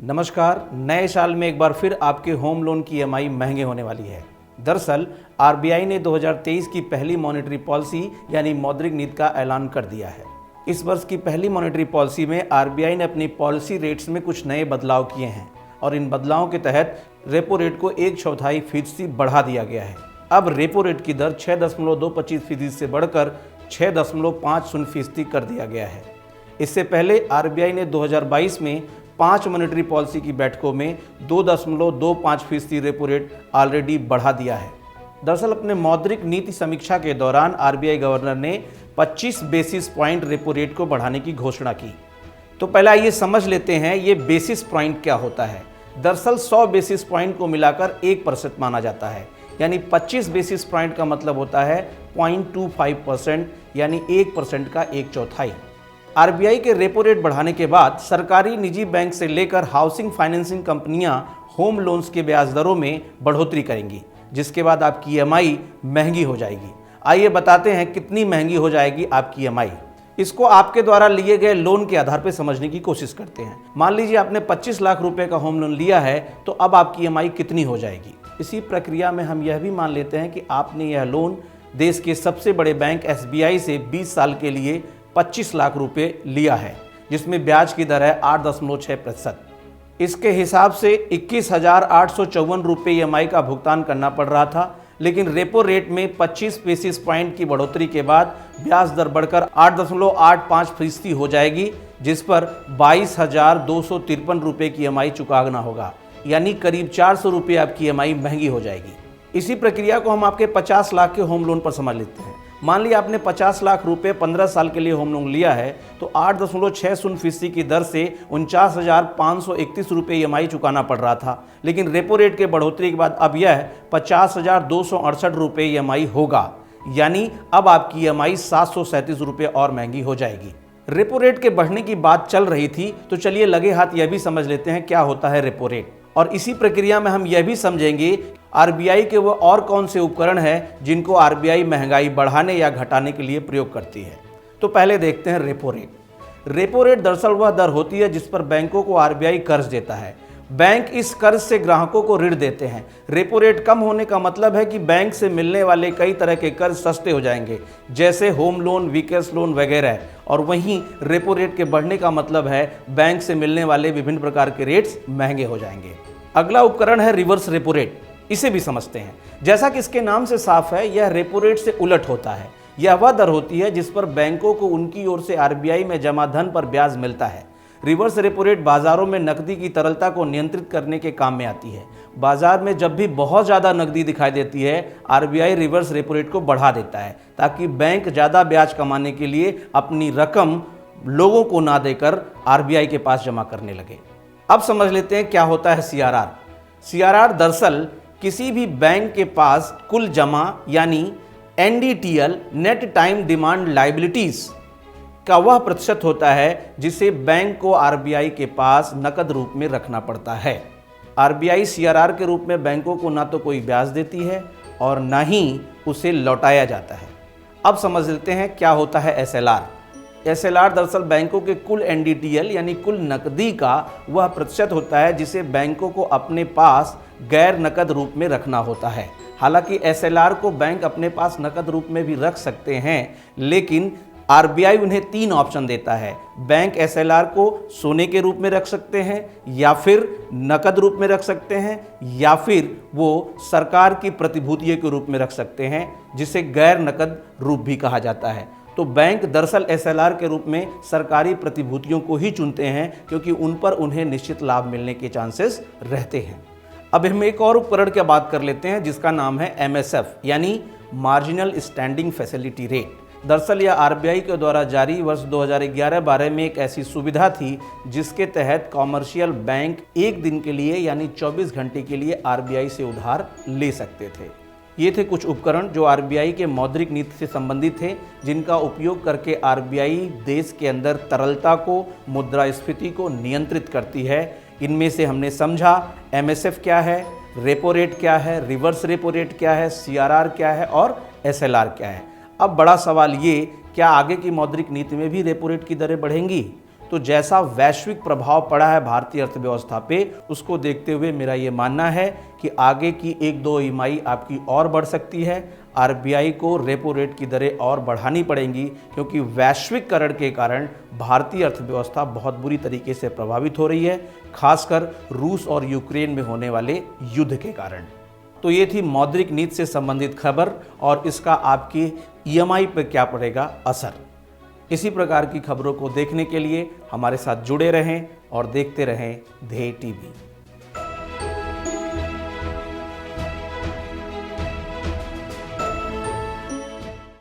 नमस्कार। नए साल में एक बार फिर आपके होम लोन की ईएमआई महंगे होने वाली है। दरअसल आरबीआई ने 2023 की पहली मॉनेटरी पॉलिसी यानी मौद्रिक नीति का ऐलान कर दिया है। इस वर्ष की पहली मॉनेटरी पॉलिसी में आरबीआई ने अपनी पॉलिसी रेट्स में कुछ नए बदलाव किए हैं और इन बदलावों के तहत रेपो रेट को 1/4% बढ़ा दिया गया है। अब रेपो रेट की दर 6.225% से बढ़कर 6.50% कर दिया गया है। इससे पहले आरबीआई ने 2022 में 5 मॉनेटरी पॉलिसी की बैठकों में 2.25% रेपो रेट ऑलरेडी बढ़ा दिया है। दरअसल अपने मौद्रिक नीति समीक्षा के दौरान आरबीआई गवर्नर ने 25 बेसिस पॉइंट रेपो रेट को बढ़ाने की घोषणा की। तो पहले आइए समझ लेते हैं ये बेसिस पॉइंट क्या होता है। दरअसल 100 बेसिस पॉइंट को मिलाकर 1% माना जाता है, यानी 25 बेसिस पॉइंट का मतलब होता है 0.25%, यानी 1% का 1/4। आरबीआई के रेपो रेट बढ़ाने के बाद सरकारी निजी बैंक से लेकर हाउसिंग फाइनेंसिंग कंपनियां होम लोन्स के ब्याज दरों में बढ़ोतरी करेंगी, जिसके बाद आपकी ईएमआई महंगी हो जाएगी। आइए बताते हैं कितनी महंगी हो जाएगी आपकी ईएमआई। इसको आपके द्वारा लिए गए लोन के आधार पर समझने की कोशिश करते हैं। मान लीजिए आपने 25 लाख रुपए का होम लोन लिया है, तो अब आपकी ईएमआई कितनी हो जाएगी। इसी प्रक्रिया में हम यह भी मान लेते हैं कि आपने यह लोन देश के सबसे बड़े बैंक एसबीआई से 20 साल के लिए 25 लाख रुपए लिया है, जिसमें ब्याज की दर है 8.6%। इसके हिसाब से 21,854 रुपये ईएमआई का भुगतान करना पड़ रहा था, लेकिन रेपो रेट में 25 बेसिस पॉइंट की बढ़ोतरी के बाद ब्याज दर बढ़कर 8.85% हो जाएगी, जिस पर 22,253 रुपये की ईएमआई चुकाना होगा, यानी करीब 400 रुपये आपकी ईएमआई महंगी हो जाएगी। इसी प्रक्रिया को हम आपके 50 लाख के होम लोन पर समझ लेते हैं। मान लिया आपने 50 लाख रुपए 15 साल के लिए होम लोन लिया है, तो 8.60% की दर से 49,531 रुपये ईएमआई चुकाना पड़ रहा था, लेकिन रेपो रेट के बढ़ोतरी के बाद अब यह 50,268 रुपये ईएमआई होगा, यानी अब आपकी ईएमआई 737 रुपये और महंगी हो जाएगी। रेपो रेट के बढ़ने की बात चल रही थी, तो चलिए लगे हाथ यह भी समझ लेते हैं क्या होता है रेपो रेट। और इसी प्रक्रिया में हम यह भी समझेंगे आरबीआई के वो और कौन से उपकरण हैं जिनको आरबीआई महंगाई बढ़ाने या घटाने के लिए प्रयोग करती है। तो पहले देखते हैं रेपो रेट। रेपो रेट दरअसल वह दर होती है जिस पर बैंकों को आरबीआई कर्ज देता है। बैंक इस कर्ज से ग्राहकों को ऋण देते हैं। रेपो रेट कम होने का मतलब है कि बैंक से मिलने वाले कई तरह के कर्ज सस्ते हो जाएंगे, जैसे होम लोन, व्हीकल्स लोन वगैरह। और वहीं रेपो रेट के बढ़ने का मतलब है बैंक से मिलने वाले विभिन्न प्रकार के रेट्स महंगे हो जाएंगे। अगला उपकरण है रिवर्स रेपो रेट। इसे भी समझते हैं। जैसा कि इसके नाम से साफ है, यह रेपो रेट से उलट होता है। यह वह दर होती है जिस पर बैंकों को उनकी ओर से आरबीआई में जमा धन पर ब्याज मिलता है। रिवर्स रेपो रेट बाजारों में नकदी की तरलता को नियंत्रित करने के काम में आती है। बाजार में जब भी बहुत ज़्यादा नकदी दिखाई देती है, आरबीआई रिवर्स रेपो रेट को बढ़ा देता है, ताकि बैंक ज़्यादा ब्याज कमाने के लिए अपनी रकम लोगों को ना देकर आरबीआई के पास जमा करने लगे। अब समझ लेते हैं क्या होता है सीआरआर। सीआरआर दरअसल किसी भी बैंक के पास कुल जमा यानी NDTL, net time demand liabilities का वह प्रतिशत होता है जिसे बैंक को आरबीआई के पास नकद रूप में रखना पड़ता है। आरबीआई सीआरआर के रूप में बैंकों को ना तो कोई ब्याज देती है और ना ही उसे लौटाया जाता है। अब समझ लेते हैं क्या होता है एसएलआर। एसएलआर दरअसल बैंकों के कुल एनडीटीएल यानी कुल नकदी का वह प्रतिशत होता है जिसे बैंकों को अपने पास गैर नकद रूप में रखना होता है। हालांकि एसएलआर को बैंक अपने पास नकद रूप में भी रख सकते हैं, लेकिन आरबीआई उन्हें 3 ऑप्शन देता है। बैंक एसएलआर को सोने के रूप में रख सकते हैं, या फिर नकद रूप में रख सकते हैं, या फिर वो सरकार की प्रतिभूतियों के रूप में रख सकते हैं, जिसे गैर नकद रूप भी कहा जाता है। तो बैंक दरअसल एसएलआर के रूप में सरकारी प्रतिभूतियों को ही चुनते हैं, क्योंकि उन पर उन्हें निश्चित लाभ मिलने के चांसेस रहते हैं। अब हम एक और उपकरण की बात कर लेते हैं जिसका नाम है एमएसएफ यानी मार्जिनल स्टैंडिंग फैसिलिटी रेट। दरअसल यह आरबीआई के द्वारा जारी वर्ष 2011-12 में एक ऐसी सुविधा थी जिसके तहत कॉमर्शियल बैंक एक दिन के लिए यानी 24 घंटे के लिए आरबीआई से उधार ले सकते थे। ये थे कुछ उपकरण जो आरबीआई के मौद्रिक नीति से संबंधित थे, जिनका उपयोग करके आरबीआई देश के अंदर तरलता को, मुद्रास्फीति को नियंत्रित करती है। इनमें से हमने समझा एमएसएफ क्या है, रेपो रेट क्या है, रिवर्स रेपो रेट क्या है, सीआरआर क्या है और एसएलआर क्या है। अब बड़ा सवाल ये, क्या आगे की मौद्रिक नीति में भी रेपो रेट की दरें बढ़ेंगी? तो जैसा वैश्विक प्रभाव पड़ा है भारतीय अर्थव्यवस्था पे, उसको देखते हुए मेरा ये मानना है कि आगे की 1-2 ईएमआई आपकी और बढ़ सकती है। आरबीआई को रेपो रेट की दरें और बढ़ानी पड़ेंगी, क्योंकि वैश्विकरण के कारण भारतीय अर्थव्यवस्था बहुत बुरी तरीके से प्रभावित हो रही है, खासकर रूस और यूक्रेन में होने वाले युद्ध के कारण। तो ये थी मौद्रिक नीति से संबंधित खबर और इसका आपकी ईएमआई पर क्या पड़ेगा असर। इसी प्रकार की खबरों को देखने के लिए हमारे साथ जुड़े रहें और देखते रहें ध्येय टीवी।